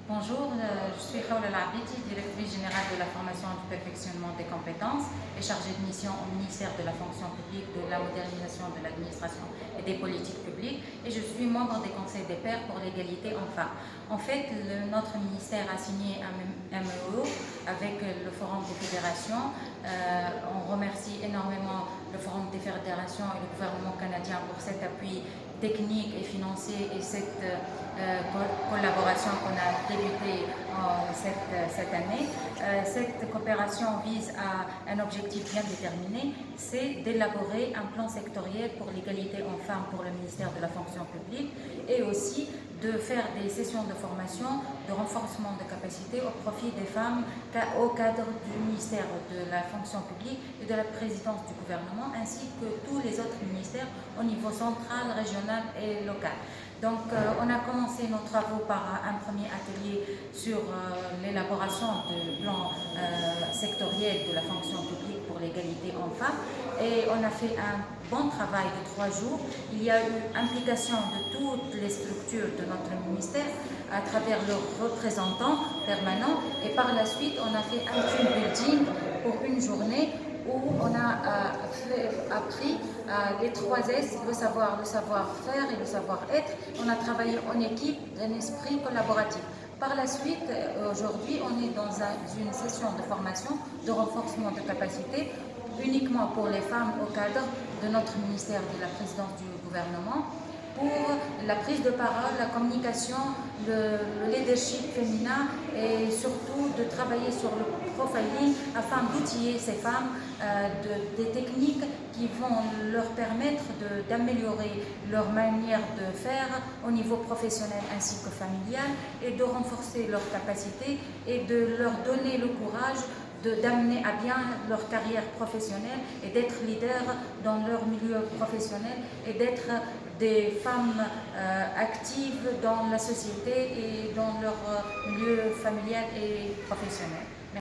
Bonjour, je suis Khawla Labidi, directrice générale de la formation et du perfectionnement des compétences et chargée de mission au ministère de la fonction publique, de la modernisation de l'administration et des politiques publiques, et je suis membre des conseils des pairs pour l'égalité hommes-femmes. En fait, notre ministère a signé un MEO avec le Forum des fédérations. On remercie énormément le Forum des fédérations et le gouvernement canadien pour cet appui technique et financier et cette collaboration qu'on a débutée cette année. Cette coopération vise à un objectif bien déterminé, c'est d'élaborer un plan sectoriel pour l'égalité hommes-femmes pour le ministère de la fonction publique et aussi de faire des sessions de formation, de renforcement de capacité au profit des femmes au cadre du ministère de la fonction publique et de la présidence du gouvernement, ainsi que tous les autres ministères au niveau central, régional et local. Donc, on a commencé nos travaux par un premier atelier sur l'élaboration du plan sectoriel de la fonction publique pour l'égalité hommes-femmes et on a fait un bon travail de 3 jours. Il y a eu implication de toutes les structures de notre ministère à travers leurs représentants permanents et par la suite on a fait un team building pour une journée où on a appris les 3 S, le savoir-faire et le savoir-être. On a travaillé en équipe, un esprit collaboratif. Par la suite, aujourd'hui, on est dans une session de formation, de renforcement de capacité, uniquement pour les femmes au cadre de notre ministère de la présidence du gouvernement, pour la prise de parole, la communication, le leadership féminin et surtout de travailler sur le profiling afin d'outiller ces femmes des techniques qui vont leur permettre d'améliorer leur manière de faire au niveau professionnel ainsi que familial et de renforcer leurs capacités et de leur donner le courage d'amener à bien leur carrière professionnelle et d'être leaders dans leur milieu professionnel et d'être des femmes actives dans la société et dans leur milieu familial et professionnel.